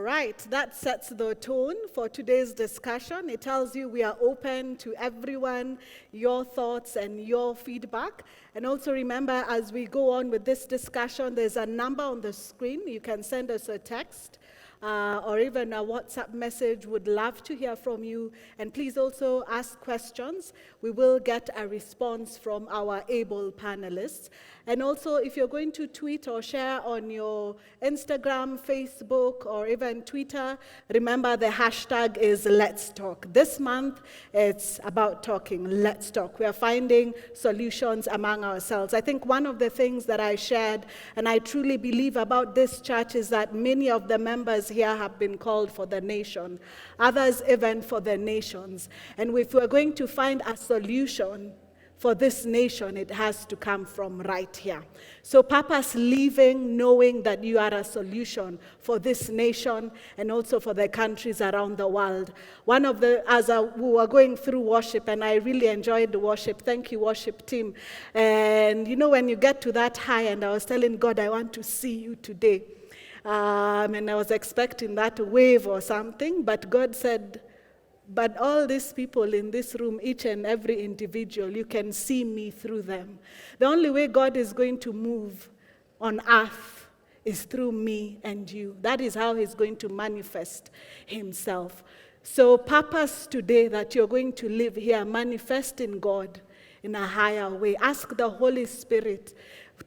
right, that sets the tone for today's discussion. It tells you we are open to everyone, your thoughts and your feedback. And also remember, as we go on with this discussion, there's a number on the screen. You can send us a text or even a WhatsApp message. Would love to hear from you. And please also ask questions. We will get a response from our able panelists. And also, if you're going to tweet or share on your Instagram, Facebook, or even Twitter, remember the hashtag is Let's Talk. This month, it's about talking. Let's talk. We are finding solutions among ourselves. I think one of the things that I shared, and I truly believe about this church, is that many of the members here have been called for the nation, others even for the nations. And if we're going to find a solution for this nation, it has to come from right here. So purpose living, knowing that you are a solution for this nation and also for the countries around the world. One of the, we were going through worship, and I really enjoyed the worship. Thank you, worship team. And you know, when you get to that high, and I was telling God, I want to see you today. And I was expecting that wave or something, but God said, but all these people in this room, each and every individual, you can see me through them. The only way God is going to move on earth is through me and you. That is how he's going to manifest himself. So purpose today that you're going to live here, manifest in God in a higher way. Ask the Holy Spirit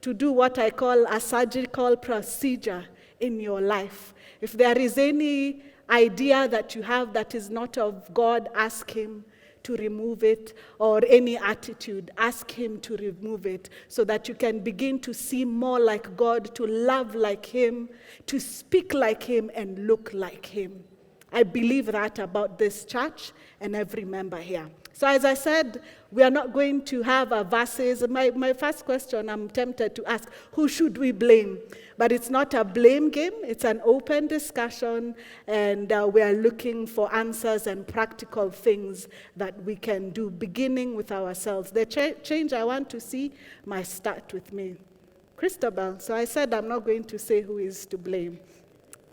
to do what I call a surgical procedure in your life. If there is any idea that you have that is not of God, ask him to remove it, or any attitude, ask him to remove it, so that you can begin to see more like God, to love like him, to speak like him, and look like him. I believe that about this church and every member here. So as I said, we are not going to have a verses. My first question, I'm tempted to ask, who should we blame? But it's not a blame game. It's an open discussion, and we are looking for answers and practical things that we can do, beginning with ourselves. The change I want to see might start with me. Christabel, so I said I'm not going to say who is to blame.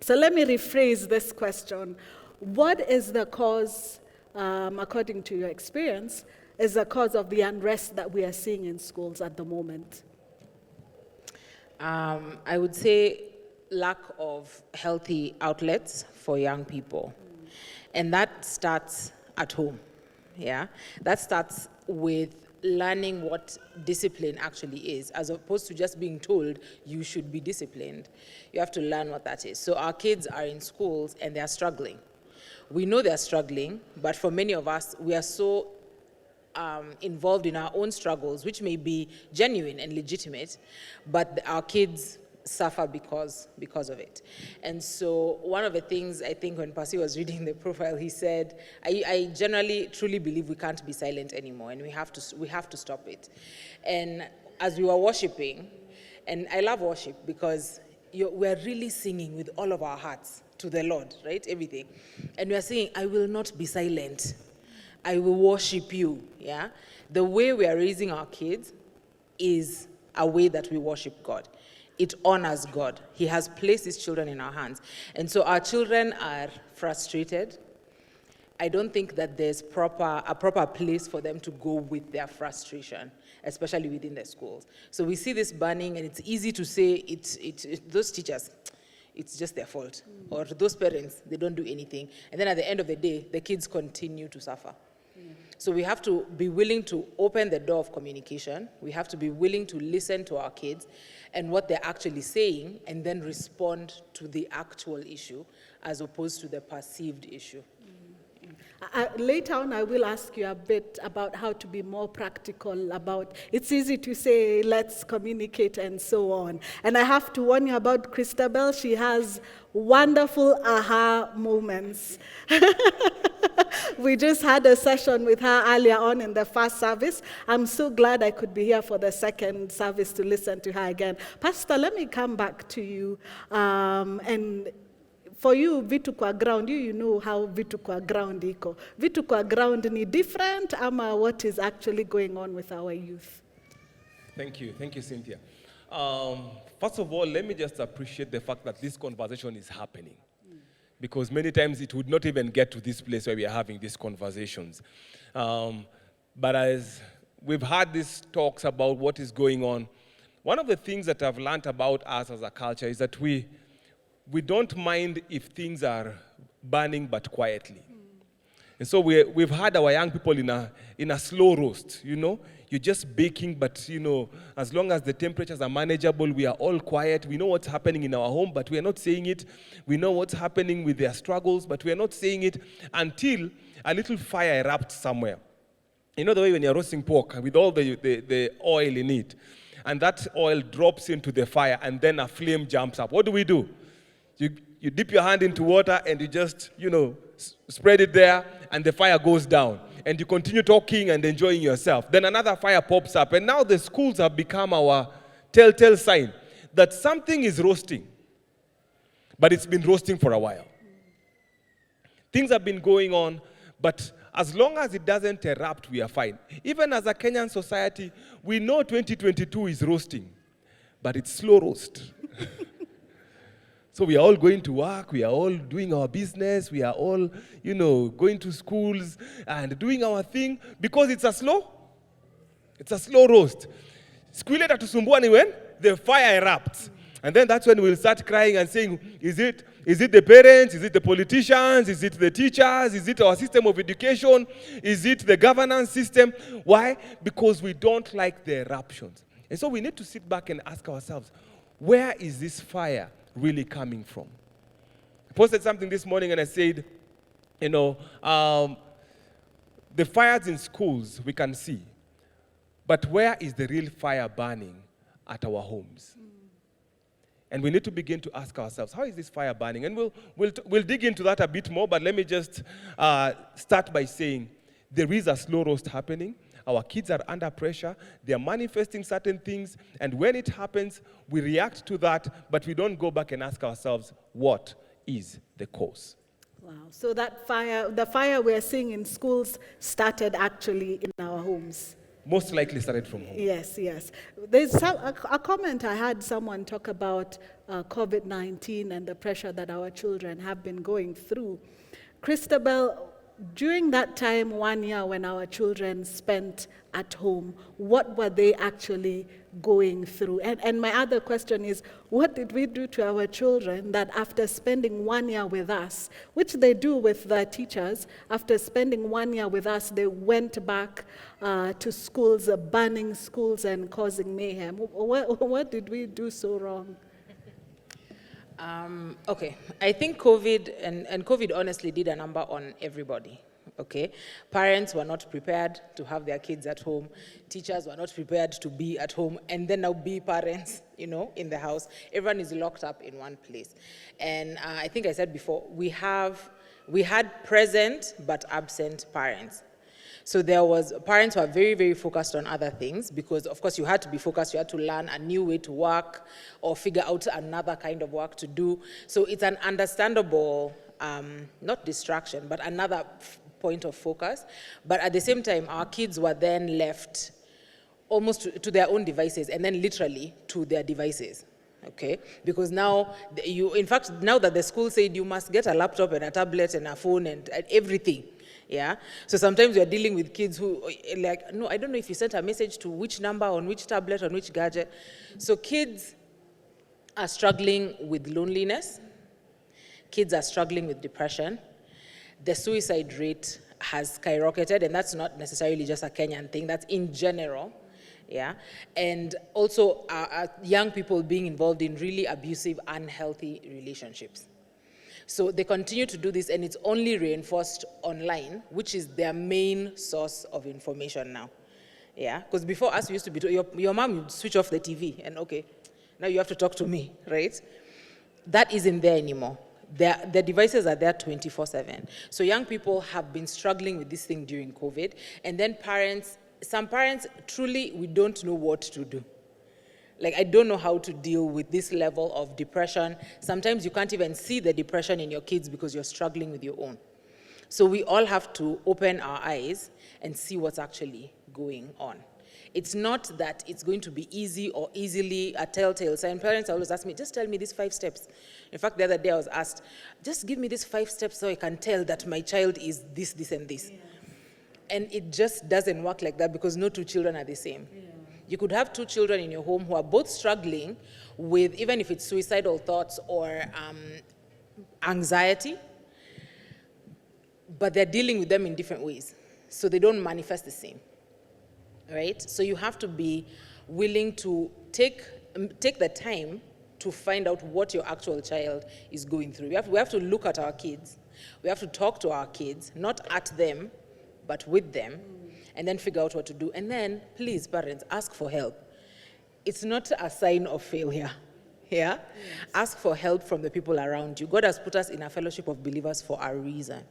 So let me rephrase this question. What is the cause, according to your experience, is the cause of the unrest that we are seeing in schools at the moment? I would say lack of healthy outlets for young people. And that starts at home, yeah? That starts with learning what discipline actually is, as opposed to just being told you should be disciplined. You have to learn what that is. So our kids are in schools and they are struggling. We know they're struggling, but for many of us, we are so involved in our own struggles, which may be genuine and legitimate, but our kids suffer because of it. And so one of the things, I think when Pasi was reading the profile, he said, I generally truly believe we can't be silent anymore, and we have to stop it. And as we were worshiping, and I love worship because we're really singing with all of our hearts to the Lord, right? Everything. And we are saying, I will not be silent. I will worship you, yeah? The way we are raising our kids is a way that we worship God. It honors God. He has placed his children in our hands. And so our children are frustrated. I don't think that there's a proper place for them to go with their frustration, especially within the schools. So we see this burning, and it's easy to say those teachers, it's just their fault. Or those parents, they don't do anything. And then at the end of the day, the kids continue to suffer. So we have to be willing to open the door of communication. We have to be willing to listen to our kids and what they're actually saying, and then respond to the actual issue as opposed to the perceived issue. Later on, I will ask you a bit about how to be more practical about, it's easy to say, let's communicate and so on. And I have to warn you about Christabel. She has wonderful aha moments. We just had a session with her earlier on in the first service. I'm so glad I could be here for the second service to listen to her again. Pastor, let me come back to you. And for you, vitu kwa ground, you know how vitu kwa ground iko. Vitu kwa ground ni different, ama what is actually going on with our youth? Thank you, Cynthia. First of all, let me just appreciate the fact that this conversation is happening. because many times it would not even get to this place where we are having these conversations. But as we've had these talks about what is going on, one of the things that I've learned about us as a culture is that we don't mind if things are burning, but quietly. And so we've had our young people in a slow roast, you know. You're just baking, but, you know, as long as the temperatures are manageable, we are all quiet. We know what's happening in our home, but we are not saying it. We know what's happening with their struggles, but we are not saying it until a little fire erupts somewhere. You know the way when you're roasting pork with all the oil in it, and that oil drops into the fire, and then a flame jumps up. What do? You dip your hand into water, and you just, you know, spread it there, and the fire goes down. And you continue talking and enjoying yourself. Then another fire pops up. And now the schools have become our telltale sign that something is roasting. But it's been roasting for a while. Things have been going on, but as long as it doesn't erupt, we are fine. Even as a Kenyan society, we know 2022 is roasting, but it's slow roast. So we are all going to work, we are all doing our business, we are all, you know, going to schools and doing our thing because it's a slow roast. Siku ile tatusumbua ni when the fire erupts. And then that's when we'll start crying and saying, is it the parents? Is it the politicians? Is it the teachers? Is it our system of education? Is it the governance system? Why? Because we don't like the eruptions. And so we need to sit back and ask ourselves, where is this fire really coming from? I posted something this morning and I said, you know, the fires in schools we can see, but where is the real fire burning at our homes? And we need to begin to ask ourselves, how is this fire burning? And we'll dig into that a bit more, but let me just start by saying there is a slow roast happening. Our kids are under pressure. They are manifesting certain things. And when it happens, we react to that, but we don't go back and ask ourselves, what is the cause? Wow. So that fire, the fire we're seeing in schools started actually in our homes. Most likely started from home. Yes. There's a comment I had someone talk about COVID-19 and the pressure that our children have been going through. Christabel, during that time, 1 year when our children spent at home, what were they actually going through? And my other question is, what did we do to our children that after spending 1 year with us, which they do with their teachers, after spending 1 year with us, they went back to schools, burning schools and causing mayhem? What did we do so wrong? Okay, I think COVID, and COVID honestly did a number on everybody, okay? Parents were not prepared to have their kids at home. Teachers were not prepared to be at home and then now be parents, you know, in the house. Everyone is locked up in one place. And I think I said before, we had present but absent parents. So parents were very, very focused on other things because, of course, you had to be focused. You had to learn a new way to work or figure out another kind of work to do. So it's an understandable, not distraction, but another point of focus. But at the same time, our kids were then left almost to their own devices and then literally to their devices. Okay, because now now that the school said you must get a laptop and a tablet and a phone and everything. Yeah, so sometimes you're dealing with kids who like, no, I don't know if you sent a message to which number, on which tablet, on which gadget. So kids are struggling with loneliness. Kids are struggling with depression. The suicide rate has skyrocketed, and that's not necessarily just a Kenyan thing, that's in general. Yeah, and also young people being involved in really abusive, unhealthy relationships. So they continue to do this, and it's only reinforced online, which is their main source of information now. Yeah, because before us, we used to be, your mom would switch off the TV, and okay, now you have to talk to me, right? That isn't there anymore. The devices are there 24/7. So young people have been struggling with this thing during COVID, and then some parents, truly, we don't know what to do. Like, I don't know how to deal with this level of depression. Sometimes you can't even see the depression in your kids because you're struggling with your own. So we all have to open our eyes and see what's actually going on. It's not that it's going to be easy or easily a telltale sign. Parents always ask me, just tell me these 5 steps. In fact, the other day I was asked, just give me these 5 steps so I can tell that my child is this, this, and this. Yeah. And it just doesn't work like that because no 2 children are the same. Yeah. You could have 2 children in your home who are both struggling with, even if it's suicidal thoughts or anxiety, but they're dealing with them in different ways. So they don't manifest the same. Right? So you have to be willing to take the time to find out what your actual child is going through. We have to look at our kids. We have to talk to our kids, not at them, but with them, and then figure out what to do. And then, please, parents, ask for help. It's not a sign of failure. Yeah? Yes. Ask for help from the people around you. God has put us in a fellowship of believers for a reason.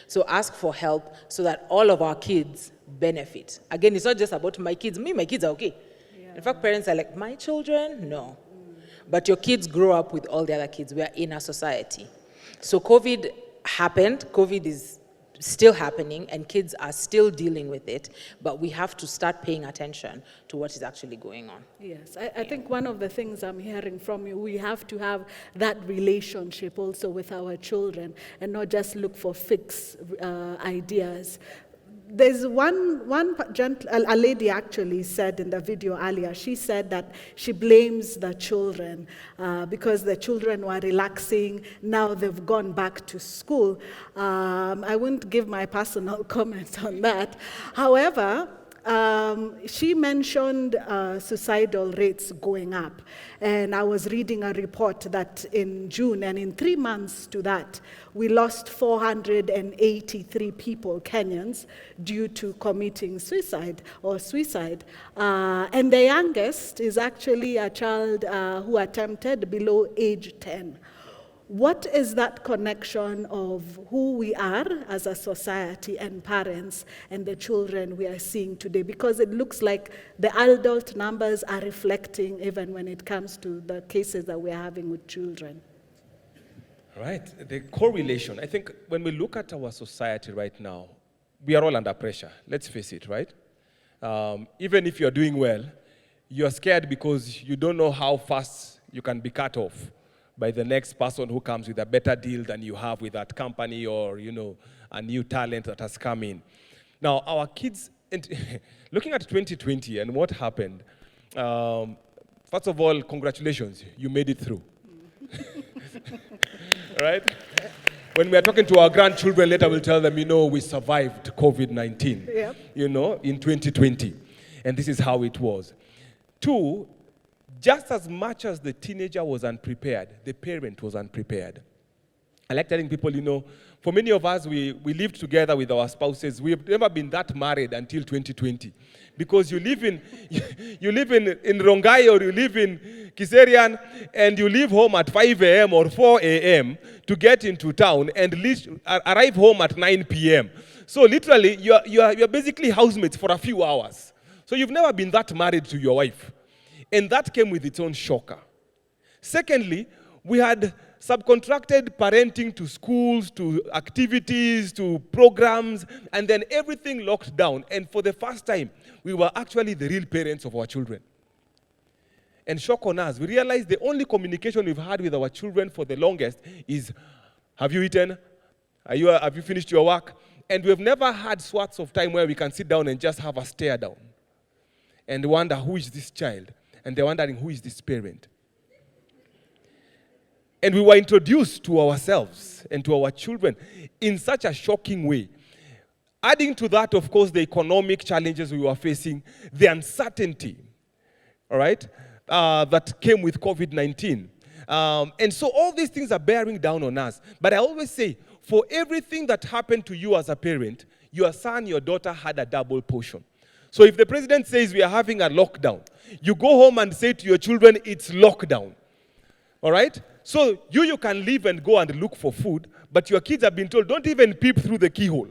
So ask for help so that all of our kids benefit. Again, it's not just about my kids. My kids are okay. Yeah. In fact, parents are like, my children? No. But your kids grow up with all the other kids. We are in a society. So COVID happened. COVID is still happening, and kids are still dealing with it, but we have to start paying attention to what is actually going on. Yes, I think one of the things I'm hearing from you, we have to have that relationship also with our children and not just look for fixed ideas. There's a lady actually said in the video earlier, she said that she blames the children because the children were relaxing, now they've gone back to school. I wouldn't give my personal comment on that. However, she mentioned suicidal rates going up. And I was reading a report that in June, and in 3 months to that, we lost 483 people, Kenyans, due to committing suicide. And the youngest is actually a child who attempted below age 10. What is that connection of who we are as a society and parents and the children we are seeing today? Because it looks like the adult numbers are reflecting even when it comes to the cases that we're having with children. Right, the correlation. I think when we look at our society right now, we are all under pressure. Let's face it, right? Even if you're doing well, you're scared because you don't know how fast you can be cut off by the next person who comes with a better deal than you have with that company, or, you know, a new talent that has come in. Now, our kids, looking at 2020 and what happened, first of all, congratulations, you made it through. Right? When we are talking to our grandchildren later, we'll tell them, you know, we survived COVID-19, yep, you know, in 2020. And this is how it was. 2, just as much as the teenager was unprepared, the parent was unprepared. I like telling people, you know, for many of us, we lived together with our spouses. We've never been that married until 2020. Because you live in Rongai, or you live in Kiserian, and you leave home at 5 a.m. or 4 a.m. to get into town and arrive home at 9 p.m. So literally, you're basically housemates for a few hours. So you've never been that married to your wife. And that came with its own shocker. Secondly, we had subcontracted parenting to schools, to activities, to programs, and then everything locked down. And for the first time, we were actually the real parents of our children. And shock on us, we realized the only communication we've had with our children for the longest is, have you eaten? Have you finished your work? And we've never had swaths of time where we can sit down and just have a stare down and wonder, who is this child? And they're wondering, who is this parent? And we were introduced to ourselves and to our children in such a shocking way. Adding to that, of course, the economic challenges we were facing, the uncertainty, all right, that came with COVID-19. And so all these things are bearing down on us. But I always say, for everything that happened to you as a parent, your son, your daughter had a double portion. So if the president says we are having a lockdown, you go home and say to your children, it's lockdown. All right? So you can leave and go and look for food, but your kids have been told, don't even peep through the keyhole.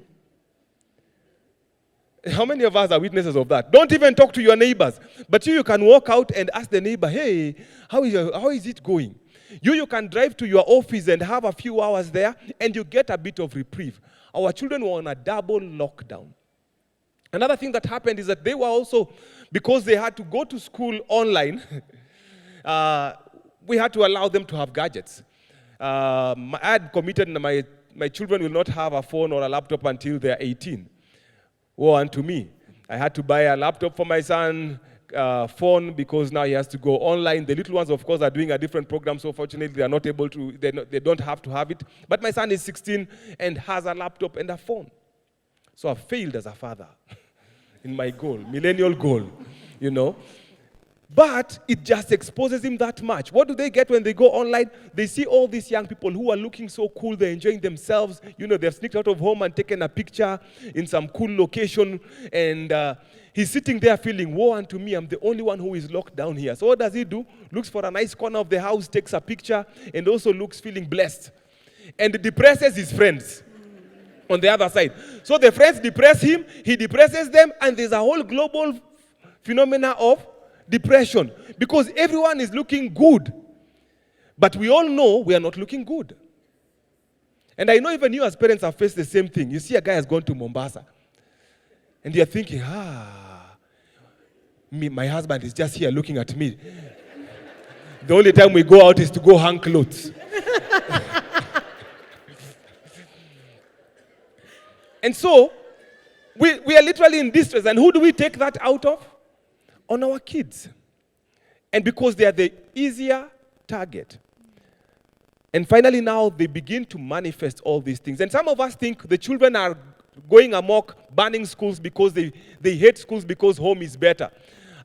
How many of us are witnesses of that? Don't even talk to your neighbors. But you can walk out and ask the neighbor, hey, how is it going? You can drive to your office and have a few hours there, and you get a bit of reprieve. Our children were on a double lockdown. Another thing that happened is that they were also, because they had to go to school online, we had to allow them to have gadgets. I had committed my children will not have a phone or a laptop until they're 18. Woe unto me. I had to buy a laptop for my son, phone, because now he has to go online. The little ones, of course, are doing a different program, so fortunately they are not able to, they don't have to have it. But my son is 16 and has a laptop and a phone. So I've failed as a father in my goal, millennial goal, you know. But it just exposes him that much. What do they get when they go online? They see all these young people who are looking so cool, they're enjoying themselves. You know, they've sneaked out of home and taken a picture in some cool location, and he's sitting there feeling, woe unto me, I'm the only one who is locked down here. So what does he do? Looks for a nice corner of the house, takes a picture, and also looks feeling blessed. And depresses his friends on the other side. So the friends depress him, he depresses them, and there's a whole global phenomena of depression, because everyone is looking good, but we all know we are not looking good. And I know even you as parents have faced the same thing. You see a guy has gone to Mombasa, and you're thinking, my husband is just here looking at me. The only time we go out is to go hang clothes. And so, we are literally in distress. And who do we take that out of? On our kids. And because they are the easier target. And finally now, they begin to manifest all these things. And some of us think the children are going amok, banning schools because they hate schools because home is better.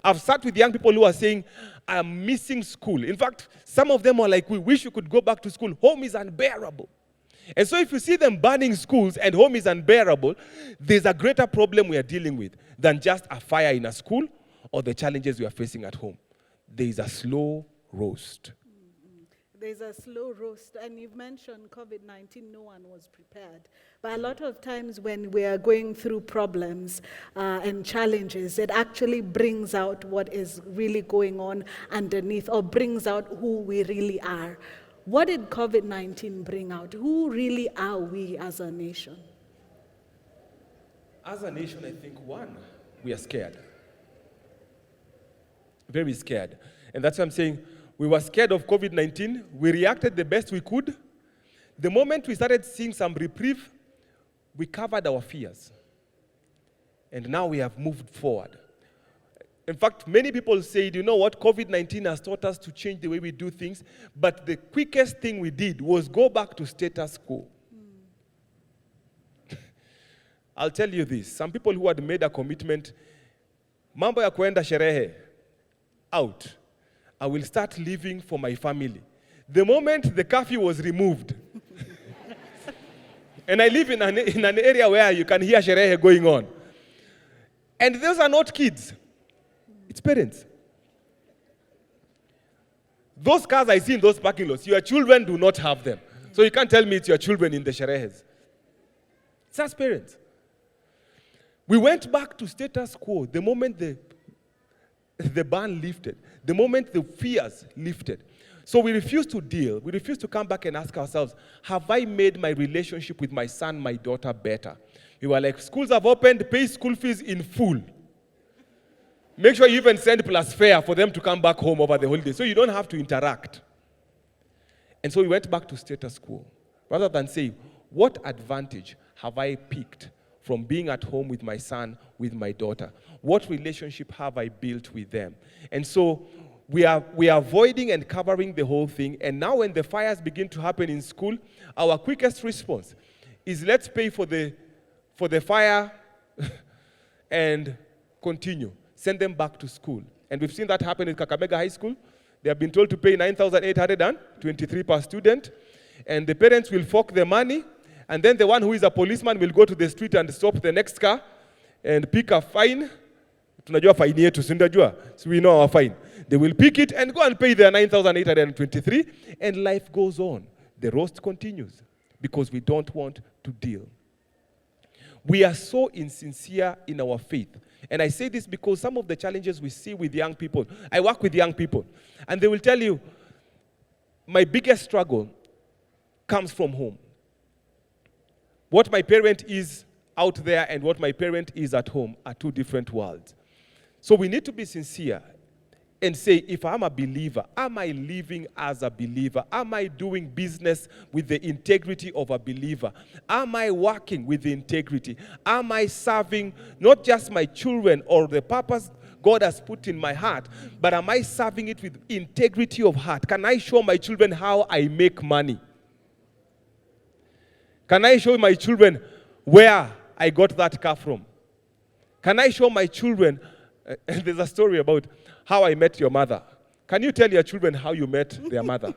I've sat with young people who are saying, I'm missing school. In fact, some of them are like, we wish we could go back to school. Home is unbearable. And so if you see them banning schools and home is unbearable, there's a greater problem we are dealing with than just a fire in a school or the challenges we are facing at home. There is a slow roast. There's a slow roast, and you've mentioned COVID-19, no one was prepared. But a lot of times when we are going through problems and challenges, it actually brings out what is really going on underneath, or brings out who we really are. What did COVID-19 bring out? Who really are we as a nation? As a nation, I think, one, we are scared. Very scared. And that's why I'm saying we were scared of COVID-19. We reacted the best we could. The moment we started seeing some reprieve, we covered our fears. And now we have moved forward. In fact, many people said, you know what, COVID-19 has taught us to change the way we do things, but the quickest thing we did was go back to status quo. I'll tell you this, some people who had made a commitment, mambo ya kuenda sherehe, out. I will start living for my family. The moment the curfew was removed, and I live in an area where you can hear sherehe going on, and those are not kids. It's parents. Those cars I see in those parking lots, your children do not have them. So you can't tell me it's your children in the sherehes. It's us parents. We went back to status quo the moment the ban lifted, the moment the fears lifted. So we refused to deal. We refused to come back and ask ourselves, have I made my relationship with my son, my daughter better? We were like, schools have opened, pay school fees in full. Make sure you even send plus fare for them to come back home over the holiday so you don't have to interact. And so we went back to status quo. Rather than say, what advantage have I picked from being at home with my son, with my daughter? What relationship have I built with them? And so we are avoiding and covering the whole thing. And now when the fires begin to happen in school, our quickest response is let's pay for the fire and continue. Send them back to school. And we've seen that happen in Kakamega High School. They have been told to pay 9,823 per student. And the parents will fork the money. And then the one who is a policeman will go to the street and stop the next car and pick a fine. Tunajua fine yetu, sindajua. So we know our fine. They will pick it and go and pay their 9,823. And life goes on. The roast continues because we don't want to deal. We are so insincere in our faith. And I say this because some of the challenges we see with young people, I work with young people, and they will tell you, my biggest struggle comes from home. What my parent is, out there and what my parent is at home are two different worlds. So we need to be sincere and say, if I'm a believer, am I living as a believer? Am I doing business with the integrity of a believer? Am I working with the integrity? Am I serving not just my children or the purpose God has put in my heart, but am I serving it with integrity of heart? Can I show my children how I make money? Can I show my children where I got that car from? Can I show my children, there's a story about how I met your mother. Can you tell your children how you met their mother?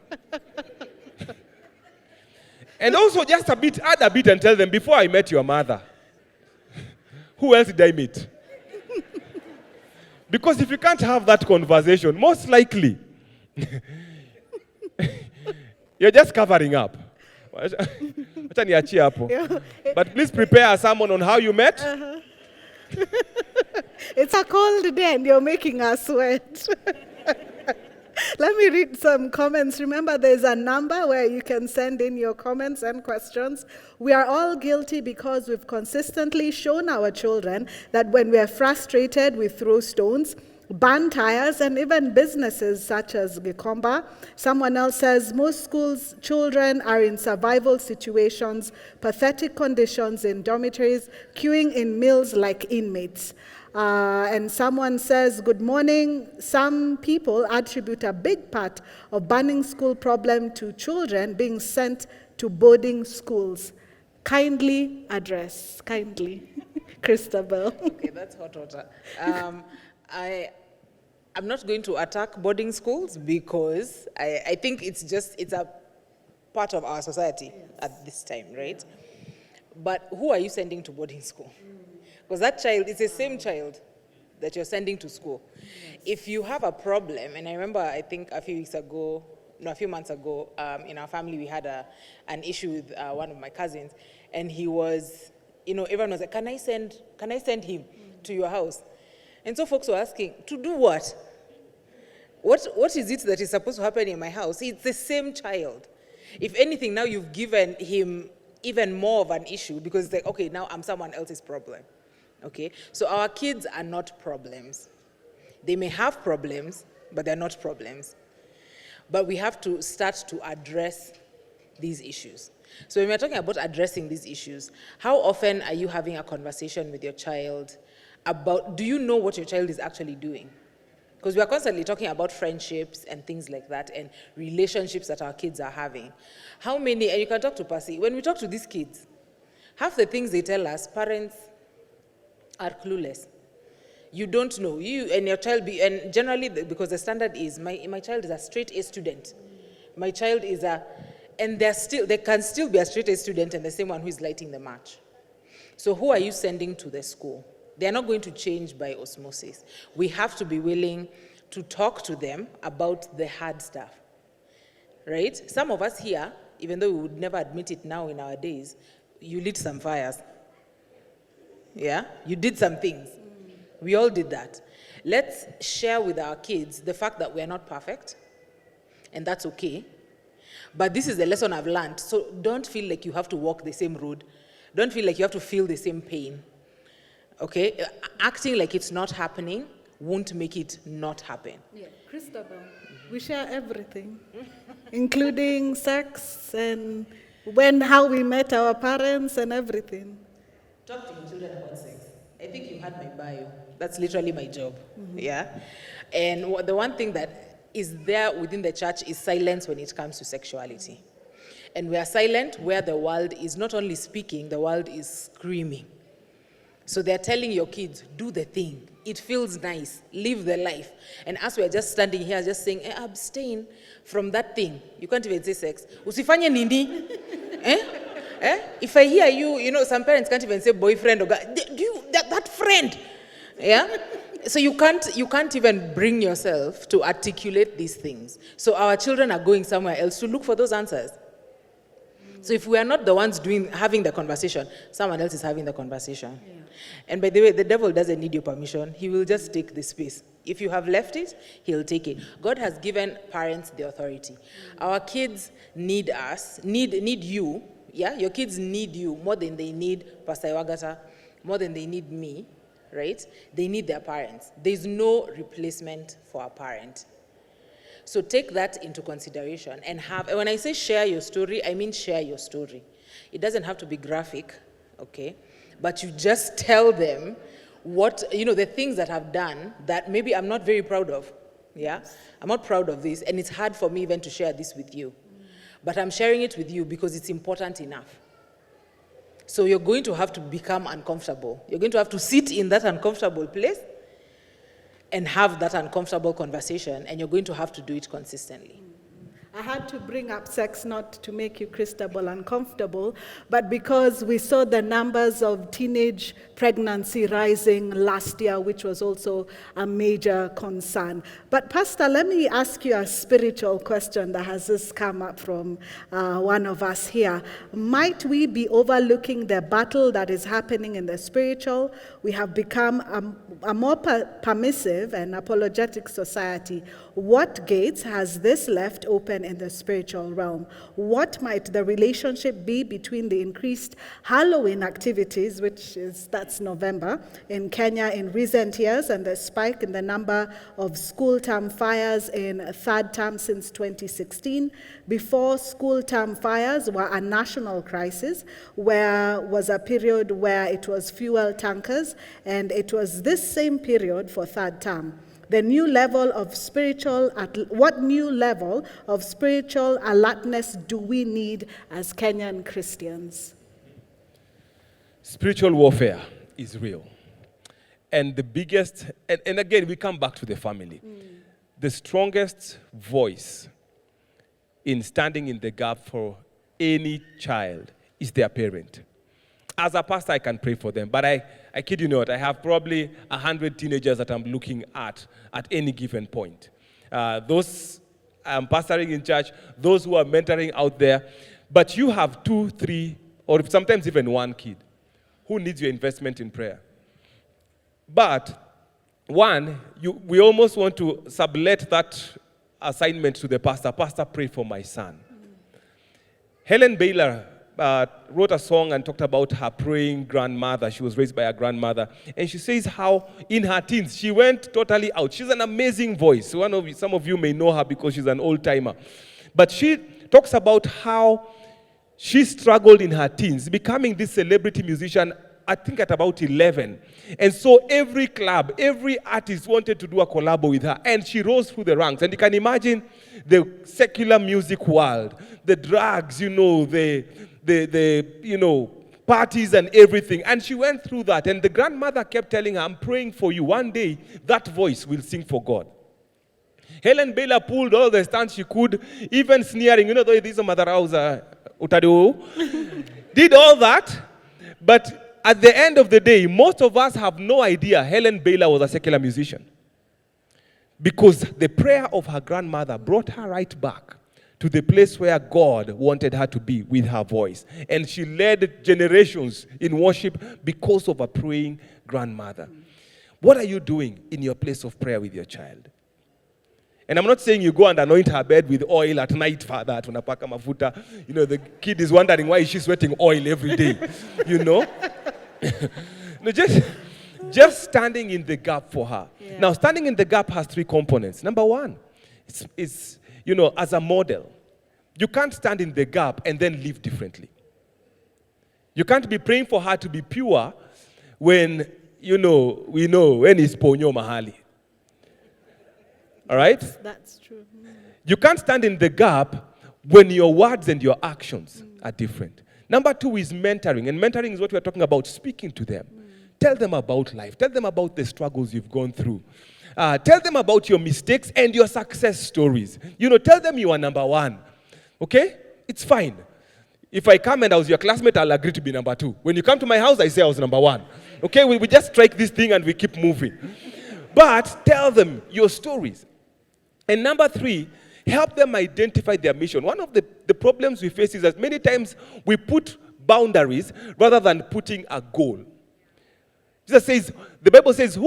And also just add a bit and tell them, before I met your mother, who else did I meet? Because if you can't have that conversation, most likely, you're just covering up. But please prepare someone on how you met. Uh-huh. It's a cold day and you're making us sweat. Let me read some comments. Remember, there's a number where you can send in your comments and questions. We are all guilty because we've consistently shown our children that when we are frustrated, we throw stones, burn tires, and even businesses such as Gikomba. Someone else says, most schools' children are in survival situations, pathetic conditions in dormitories, queuing in meals like inmates. And someone says, good morning. Some people attribute a big part of burning school problem to children being sent to boarding schools. Kindly address, kindly. Christabel. Okay, that's hot water. I'm not going to attack boarding schools because I think it's a part of our society at this time, right? But who are you sending to boarding school? Because that child is the same child that you're sending to school. If you have a problem, and I remember, I think a few months ago, in our family, we had an issue with one of my cousins, and he was, everyone was like, can I send him to your house? And so folks were asking, to do what? What is it that is supposed to happen in my house? It's the same child. If anything, now you've given him even more of an issue because it's like, okay, now I'm someone else's problem. Okay, so our kids are not problems. They may have problems, but they're not problems. But we have to start to address these issues. So when we're talking about addressing these issues, how often are you having a conversation with your child about, do you know what your child is actually doing? Because we are constantly talking about friendships and things like that and relationships that our kids are having. How many, and you can talk to Percy, when we talk to these kids, half the things they tell us, parents are clueless. You don't know. You and your child and generally, because the standard is, my child is a straight A student. My child is and they can still be a straight A student and the same one who is lighting the match. So who are you sending to the school? They're not going to change by osmosis. We have to be willing to talk to them about the hard stuff, right? Some of us here, even though we would never admit it now in our days, you lit some fires. Yeah, you did some things. We all did that. Let's share with our kids the fact that we're not perfect, and that's okay. But this is the lesson I've learned. So don't feel like you have to walk the same road. Don't feel like you have to feel the same pain. Okay? Acting like it's not happening won't make it not happen. Yeah, Christabel, we share everything, including sex and how we met our parents and everything. Talk to your children about sex. I think you had my bio. That's literally my job. Mm-hmm. Yeah? And the one thing that is there within the church is silence when it comes to sexuality. And we are silent where the world is not only speaking, the world is screaming. So they're telling your kids, do the thing. It feels nice. Live the life. And as we're just standing here, just saying, abstain from that thing. You can't even say sex. Usifanye nini? If I hear you, some parents can't even say boyfriend or girl. Do you, that friend? Yeah? So you can't even bring yourself to articulate these things. So our children are going somewhere else to look for those answers. So if we are not the ones having the conversation, someone else is having the conversation. Yeah. And by the way, the devil doesn't need your permission. He will just take the space. If you have left it, he'll take it. God has given parents the authority. Our kids need us, need you Yeah, your kids need you more than they need Pastor Ewagata, more than they need me, right? They need their parents. There's no replacement for a parent. So take that into consideration and when I say share your story, I mean share your story. It doesn't have to be graphic, okay? But you just tell them what, the things that I've done that maybe I'm not very proud of, yeah? I'm not proud of this, and it's hard for me even to share this with you. But I'm sharing it with you because it's important enough. So you're going to have to become uncomfortable. You're going to have to sit in that uncomfortable place and have that uncomfortable conversation, and you're going to have to do it consistently. I had to bring up sex not to make you, Christabel, uncomfortable, but because we saw the numbers of teenage pregnancy rising last year, which was also a major concern. But Pastor, let me ask you a spiritual question that has just come up from one of us here. Might we be overlooking the battle that is happening in the spiritual? We have become a more permissive and apologetic society. What gates has this left open in the spiritual realm? What might the relationship be between the increased Halloween activities, that's November, in Kenya in recent years, and the spike in the number of school term fires in third term since 2016? Before school term fires were a national crisis, where was a period where it was fuel tankers, and it was this same period for third term. What new level of spiritual alertness do we need as Kenyan Christians? Spiritual warfare is real. And the biggest, and again, we come back to the family. The strongest voice in standing in the gap for any child is their parent. As a pastor, I can pray for them, but I kid you not, I have probably 100 teenagers that I'm looking at any given point. Those I'm pastoring in church, those who are mentoring out there, but you have 2, 3, or sometimes even one kid who needs your investment in prayer. But we almost want to sublet that assignment to the pastor. Pastor, pray for my son. Helen Baylor wrote a song and talked about her praying grandmother. She was raised by her grandmother. And she says how in her teens, she went totally out. She's an amazing voice. Some of you may know her because she's an old-timer. But she talks about how she struggled in her teens, becoming this celebrity musician, I think at about 11. And so every club, every artist wanted to do a collab with her. And she rose through the ranks. And you can imagine the secular music world, the drugs, the parties and everything. And she went through that. And the grandmother kept telling her, I'm praying for you. One day, that voice will sing for God. Helen Baylor pulled all the stunts she could, even sneering. This is Mother House, did all that. But at the end of the day, most of us have no idea Helen Baylor was a secular musician. Because the prayer of her grandmother brought her right back to the place where God wanted her to be with her voice. And she led generations in worship because of a praying grandmother. What are you doing in your place of prayer with your child? And I'm not saying you go and anoint her bed with oil at night, Father, tunapaka mafuta. The kid is wondering why is she sweating oil every day, No, just standing in the gap for her. Yeah. Now, standing in the gap has 3 components. Number 1, it's as a model. You can't stand in the gap and then live differently. You can't be praying for her to be pure when, we know when it's ponyo mahali. All right? That's true. You can't stand in the gap when your words and your actions are different. Number 2 is mentoring. And mentoring is what we're talking about, speaking to them. Tell them about life. Tell them about the struggles you've gone through. Tell them about your mistakes and your success stories. Tell them you are number 1. Okay? It's fine. If I come and I was your classmate, I'll agree to be number 2. When you come to my house, I say I was number 1. Okay? We just strike this thing and we keep moving. But tell them your stories. And number 3, help them identify their mission. One of the problems we face is that many times we put boundaries rather than putting a goal. The Bible says,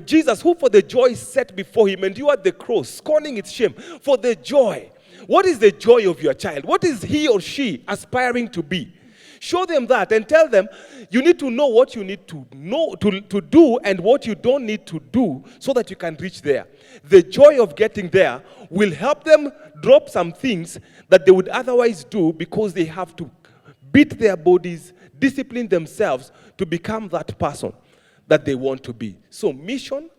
Jesus, who for the joy set before him endured the cross, scorning its shame, for the joy. What is the joy of your child? What is he or she aspiring to be? Show them that and tell them you need to know what you need to know to do and what you don't need to do so that you can reach there. The joy of getting there will help them drop some things that they would otherwise do because they have to beat their bodies, discipline themselves to become that person that they want to be. So mission,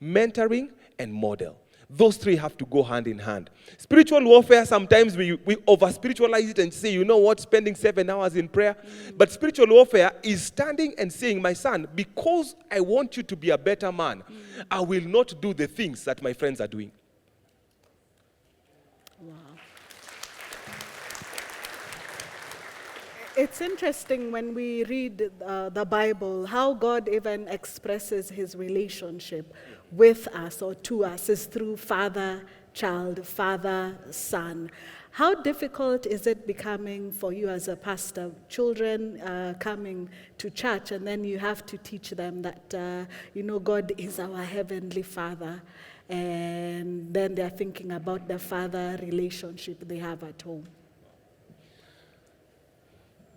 mentoring, and model. Those three have to go hand in hand. Spiritual warfare, sometimes we over-spiritualize it and say, you know what, spending 7 hours in prayer. But spiritual warfare is standing and saying, my son, because I want you to be a better man, I will not do the things that my friends are doing. Wow. It's interesting when we read the Bible, how God even expresses his relationship with us or to us is through father, child, father, son. How difficult is it becoming for you as a pastor, children coming to church, and then you have to teach them that, God is our heavenly Father, and then they're thinking about the father relationship they have at home?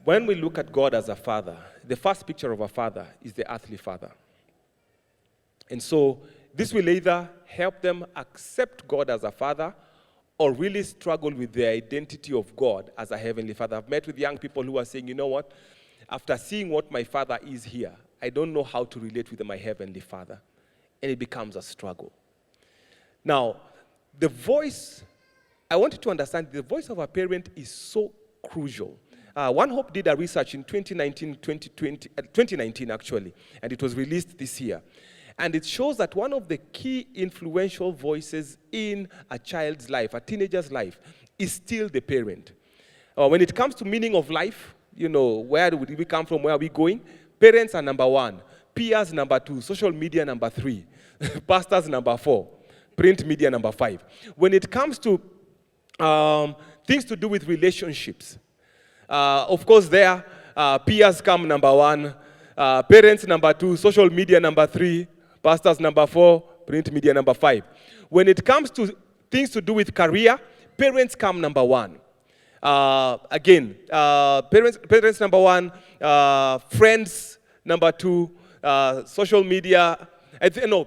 When we look at God as a father, the first picture of a father is the earthly father. And so this will either help them accept God as a father or really struggle with the identity of God as a heavenly father. I've met with young people who are saying, you know what, after seeing what my father is here, I don't know how to relate with my heavenly father. And it becomes a struggle. Now, the voice, I want you to understand, the voice of a parent is so crucial. One Hope did a research in 2019 actually, and it was released this year. And it shows that one of the key influential voices in a child's life, a teenager's life, is still the parent. When it comes to meaning of life, where do we come from, where are we going? Parents are number 1, peers number 2, social media number 3, pastors number 4, print media number 5. When it comes to things to do with relationships, of course there, peers come number 1, parents number 2, social media number 3, pastors number 4, print media number 5. When it comes to things to do with career, parents come number 1. Parents number 1, friends number 2, social media,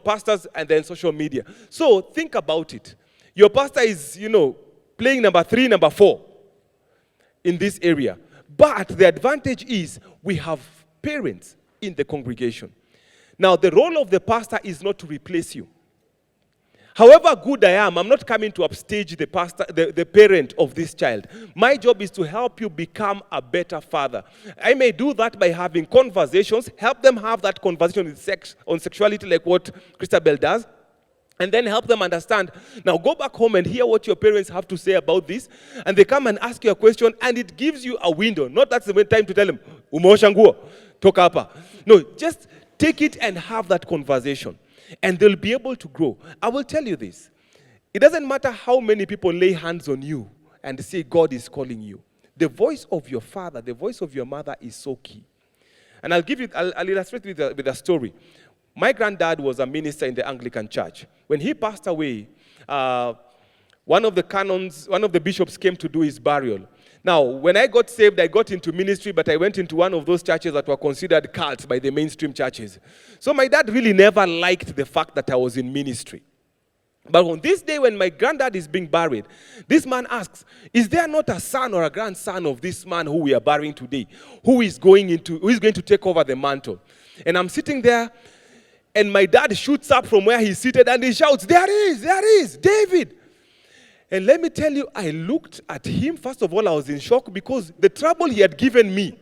pastors and then social media. So think about it. Your pastor is, playing number 3, number 4 in this area. But the advantage is we have parents in the congregation. Now, the role of the pastor is not to replace you. However good I am, I'm not coming to upstage the pastor, the parent of this child. My job is to help you become a better father. I may do that by having conversations, help them have that conversation on sexuality like what Christabel does, and then help them understand. Now go back home and hear what your parents have to say about this, and they come and ask you a question, and it gives you a window. Not that's the time to tell them, umeosha nguo, toka hapa. No, just take it and have that conversation. And they'll be able to grow. I will tell you this. It doesn't matter how many people lay hands on you and say God is calling you. The voice of your father, the voice of your mother is so key. And I'll illustrate with a story. My granddad was a minister in the Anglican church. When he passed away, one of the bishops came to do his burial. Now, when I got saved, I got into ministry, but I went into one of those churches that were considered cults by the mainstream churches. So my dad really never liked the fact that I was in ministry. But on this day when my granddad is being buried, this man asks, is there not a son or a grandson of this man who we are burying today, who is going to take over the mantle? And I'm sitting there, and my dad shoots up from where he's seated, and he shouts, there is, David. And let me tell you, I looked at him. First of all, I was in shock because the trouble he had given me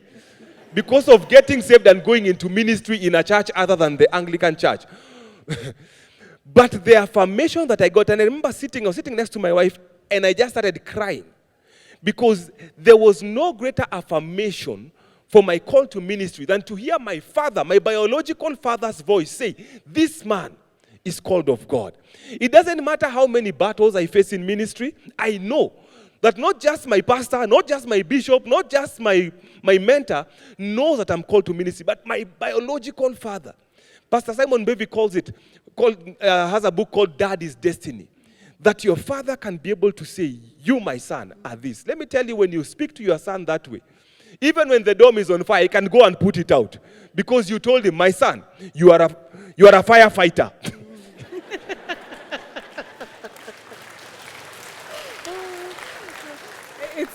because of getting saved and going into ministry in a church other than the Anglican church. But the affirmation that I got, and I remember I was sitting next to my wife, and I just started crying because there was no greater affirmation for my call to ministry than to hear my father, my biological father's voice say, this man is called of God. It doesn't matter how many battles I face in ministry. I know that not just my pastor, not just my bishop, not just my mentor knows that I'm called to ministry, but my biological father. Pastor Simon Bevy has a book called Daddy's Destiny. That your father can be able to say, you, my son, are this. Let me tell you, when you speak to your son that way, Even when the dome is on fire, he can go and put it out. Because you told him, my son, you are a firefighter.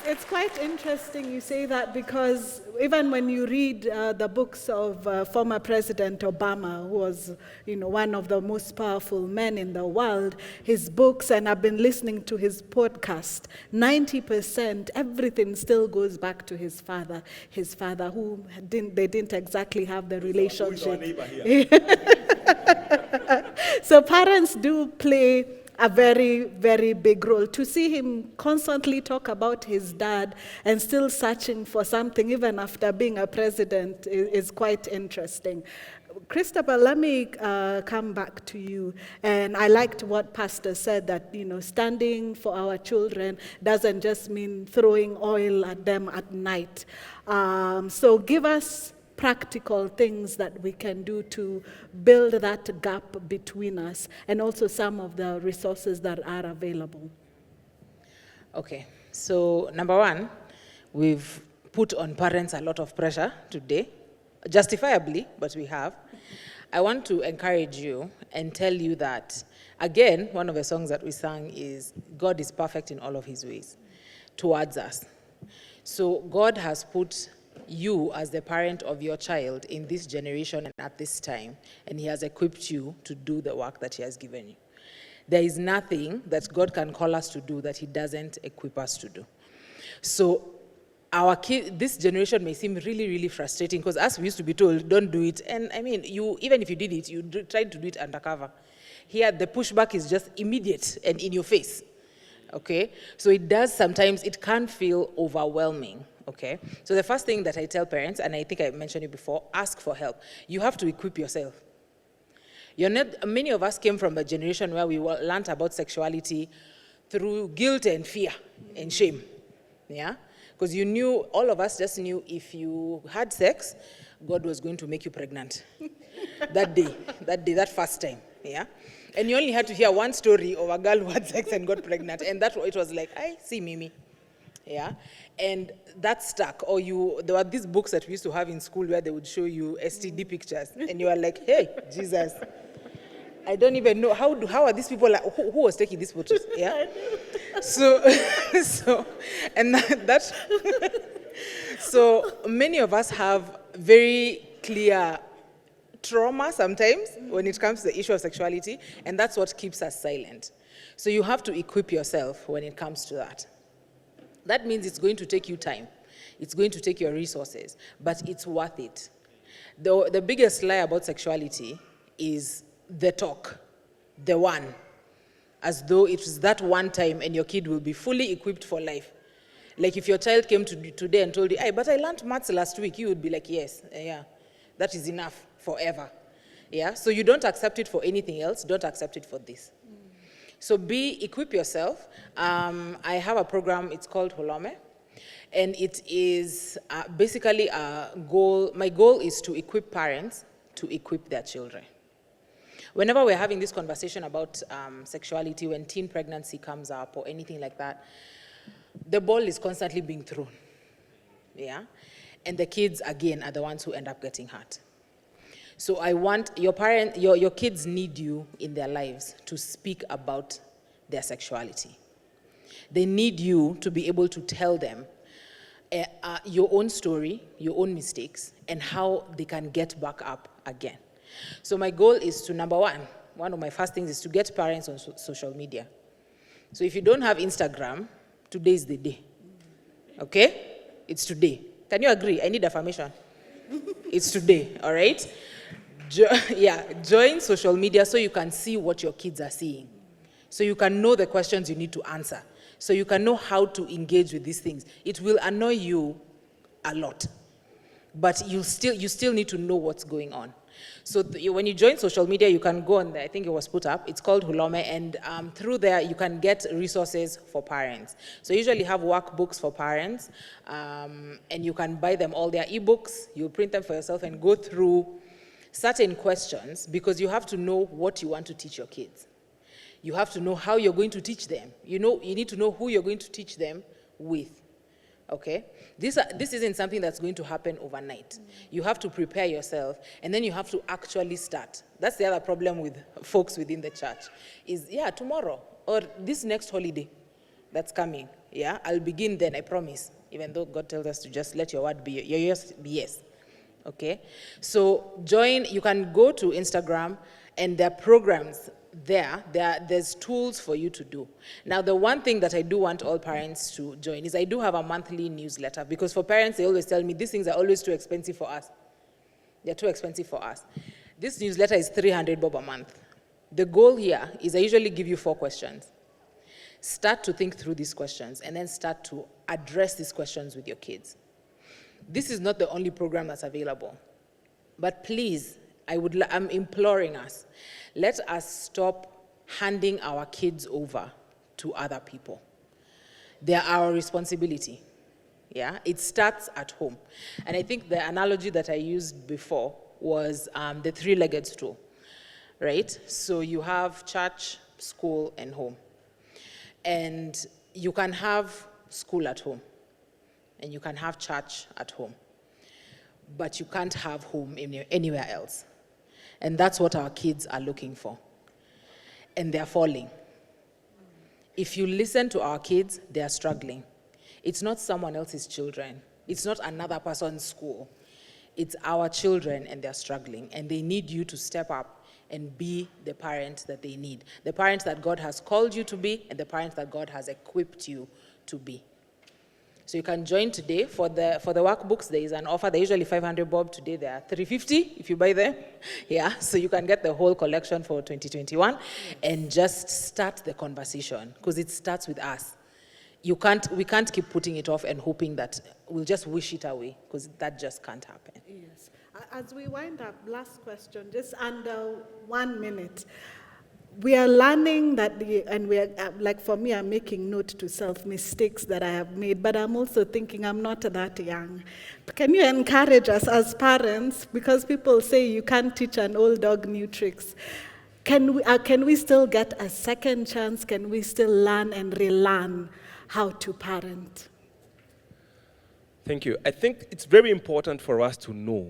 It's quite interesting you say that, because even when you read the books of former President Obama, who was, one of the most powerful men in the world, his books, and I've been listening to his podcast, 90%, everything still goes back to his father who they didn't exactly have the relationship. So parents do play a very, very big role. To see him constantly talk about his dad and still searching for something even after being a president is quite interesting. Christabel, let me come back to you. And I liked what Pastor said, that standing for our children doesn't just mean throwing oil at them at night. So give us practical things that we can do to build that gap between us, and also some of the resources that are available. Okay, so number one, we've put on parents a lot of pressure today, justifiably, but we have. I want to encourage you and tell you that, again, one of the songs that we sang is, God is perfect in all of his ways towards us. So God has put you as the parent of your child in this generation and at this time, and he has equipped you to do the work that he has given you. There is nothing that God can call us to do that he doesn't equip us to do. So this generation may seem really, really frustrating, because us, we used to be told, don't do it. And I mean, even if you did it, you tried to do it undercover. Here, the pushback is just immediate and in your face. Okay? So it can feel overwhelming. Okay, so the first thing that I tell parents, and I think I mentioned it before, ask for help. You have to equip yourself. Many of us came from a generation where we learned about sexuality through guilt and fear and shame. Yeah, because all of us just knew if you had sex, God was going to make you pregnant. that first time. Yeah, and you only had to hear one story of a girl who had sex and got pregnant, and it was like, I see Mimi. Yeah, and that stuck. Or there were these books that we used to have in school where they would show you STD pictures, and you are like, hey, Jesus, I don't even know how are these people, who was taking these photos? Yeah, so many of us have very clear trauma sometimes when it comes to the issue of sexuality, and that's what keeps us silent. So you have to equip yourself when it comes to that. That means it's going to take you time. It's going to take your resources, but it's worth it. The biggest lie about sexuality is the talk, the one, as though it was that one time and your kid will be fully equipped for life. Like if your child came today and told you, hey, but I learned maths last week, you would be like, yes, yeah, that is enough forever. Yeah, so you don't accept it for anything else, don't accept it for this. So equip yourself. I have a program, it's called Holome, and it is basically a goal. My goal is to equip parents to equip their children. Whenever we're having this conversation about sexuality, when teen pregnancy comes up or anything like that, the ball is constantly being thrown. Yeah, and the kids, again, are the ones who end up getting hurt. So I want your kids need you in their lives to speak about their sexuality. They need you to be able to tell them your own story, your own mistakes, and how they can get back up again. So my goal is to, number one of my first things is to get parents on social media. So if you don't have Instagram, today is the day. Okay? It's today. Can you agree? I need affirmation. It's today, all right? Join social media so you can see what your kids are seeing. So you can know the questions you need to answer. So you can know how to engage with these things. It will annoy you a lot, but you still need to know what's going on. So when you join social media, you can go on there. I think it was put up. It's called Hulome, and through there, you can get resources for parents. So you usually have workbooks for parents, and you can buy them all. Their ebooks. You print them for yourself and go through certain questions, because you have to know what you want to teach your kids. You have to know how you're going to teach them. You need to know who you're going to teach them with. Okay? This isn't something that's going to happen overnight. You have to prepare yourself, and then you have to actually start. That's the other problem with folks within the church, is, tomorrow, or this next holiday that's coming, I'll begin then, I promise, even though God tells us to just let your word be, your yes be yes. Okay? So you can go to Instagram, and there are programs there's tools for you to do. Now, the one thing that I do want all parents to join is I do have a monthly newsletter, because for parents, they always tell me these things are always too expensive for us. They're too expensive for us. This newsletter is 300 bob a month. The goal here is I usually give you 4 questions. Start to think through these questions, and then start to address these questions with your kids. This is not the only program that's available. But please, I'm imploring us, let us stop handing our kids over to other people. They're our responsibility. It starts at home. And I think the analogy that I used before was the 3-legged stool, right? So you have church, school, and home. And you can have school at home, and you can have church at home, but you can't have home anywhere else. And that's what our kids are looking for. And they're falling. If you listen to our kids, they are struggling. It's not someone else's children. It's not another person's school. It's our children, and they're struggling. And they need you to step up and be the parent that they need. The parent that God has called you to be, and the parent that God has equipped you to be. So you can join today. For the workbooks, there is an offer. They're usually 500 bob. Today they are 350 if you buy them. So you can get the whole collection for 2021 and just start the conversation, because it starts with us. We can't keep putting it off and hoping that we'll just wish it away, because that just can't happen. Yes. As we wind up, last question, just under 1 minute. We are learning that, and we are, like for me, I'm making note to self mistakes that I have made, but I'm also thinking I'm not that young. Can you encourage us as parents, because people say you can't teach an old dog new tricks? Can we still get a second chance? Can we still learn and relearn how to parent? Thank you. I think it's very important for us to know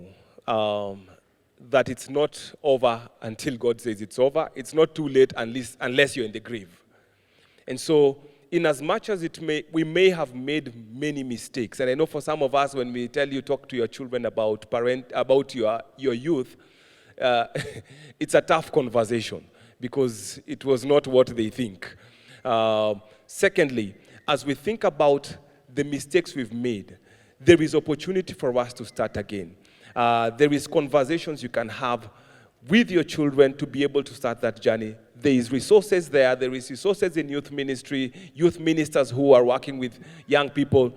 that it's not over until God says it's over. It's not too late unless you're in the grave. And so, in as much as we may have made many mistakes, and I know for some of us, when we tell you, talk to your children about your youth, it's a tough conversation, because it was not what they think. Secondly, as we think about the mistakes we've made, there is opportunity for us to start again. There is conversations you can have with your children to be able to start that journey. There is resources there. There is resources in youth ministry, youth ministers who are working with young people,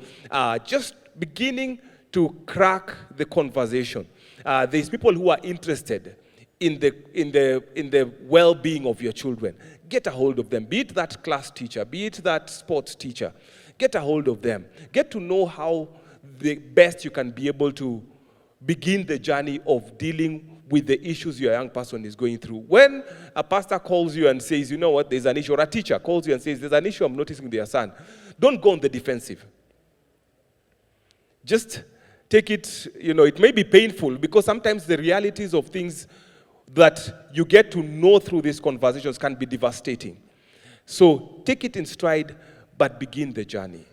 just beginning to crack the conversation. There's people who are interested in the well-being of your children. Get a hold of them. Be it that class teacher, be it that sports teacher. Get a hold of them. Get to know how the best you can be able to begin the journey of dealing with the issues your young person is going through. When a pastor calls you and says, you know what, there's an issue, or a teacher calls you and says, there's an issue I'm noticing with your son, don't go on the defensive. Just take it, it may be painful, because sometimes the realities of things that you get to know through these conversations can be devastating. So take it in stride, but begin the journey.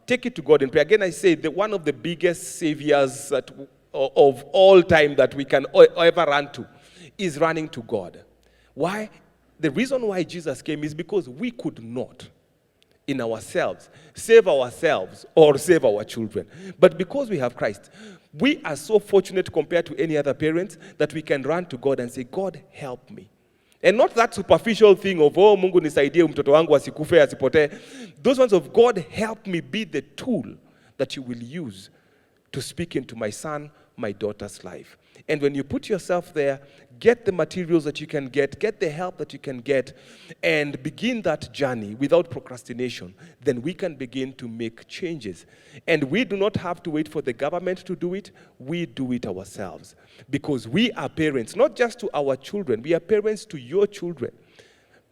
Take it to God in prayer. Again, I say that one of the biggest saviors of all time that we can ever run to is running to God. Why? The reason why Jesus came is because we could not, in ourselves, save ourselves or save our children. But because we have Christ, we are so fortunate compared to any other parents that we can run to God and say, God, help me. And not that superficial thing of, oh, Mungu nisaidie mtoto wangu asikufe asipotee. Those ones of, God, help me be the tool that you will use to speak into my son, my daughter's life. And when you put yourself there, get the materials that you can get the help that you can get, and begin that journey without procrastination, then we can begin to make changes. And we do not have to wait for the government to do it. We do it ourselves. Because we are parents, not just to our children, we are parents to your children.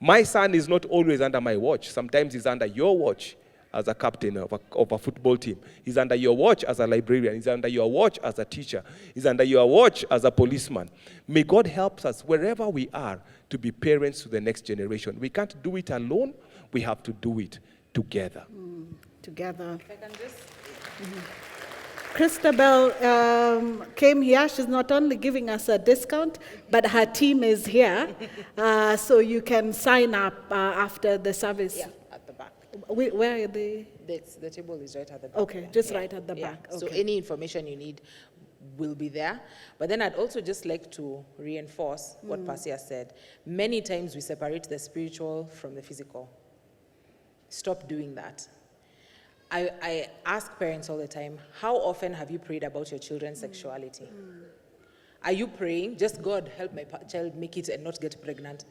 My son is not always under my watch. Sometimes he's under your watch. as a captain of a football team. He's under your watch as a librarian. He's under your watch as a teacher. He's under your watch as a policeman. May God help us wherever we are to be parents to the next generation. We can't do it alone. We have to do it together. Together. If I can just... Christabel came here. She's not only giving us a discount, but her team is here. So you can sign up after the service. Yeah, at the back. Where are they? The table is right at the back. Okay, just right at the back. So Okay. any information you need will be there. But then I'd also just like to reinforce what Pasia said. Many times we separate the spiritual from the physical. Stop doing that. I ask parents all the time, how often have you prayed about your children's sexuality? Are you praying, just God, help my child make it and not get pregnant?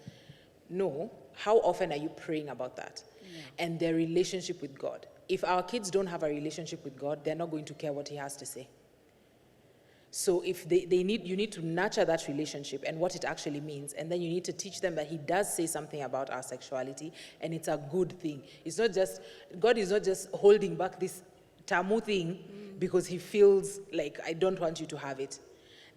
No. How often are you praying about that? And their relationship with God. If our kids don't have a relationship with God, they're not going to care what he has to say. So if you need to nurture that relationship and what it actually means, and then you need to teach them that he does say something about our sexuality, and it's a good thing. It's not just, God is not just holding back this tamu thing because he feels like, I don't want you to have it.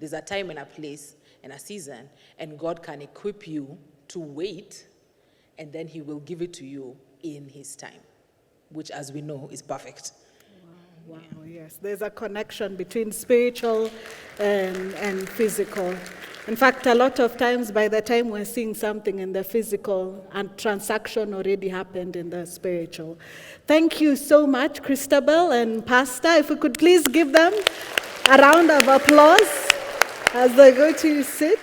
There's a time and a place and a season, and God can equip you to wait, and then he will give it to you in his time, which, as we know, is perfect. Wow, yes. There's a connection between spiritual and physical. In fact, a lot of times by the time we're seeing something in the physical, a transaction already happened in the spiritual. Thank you so much, Christabel and Pastor. If we could please give them a round of applause as they go to sit.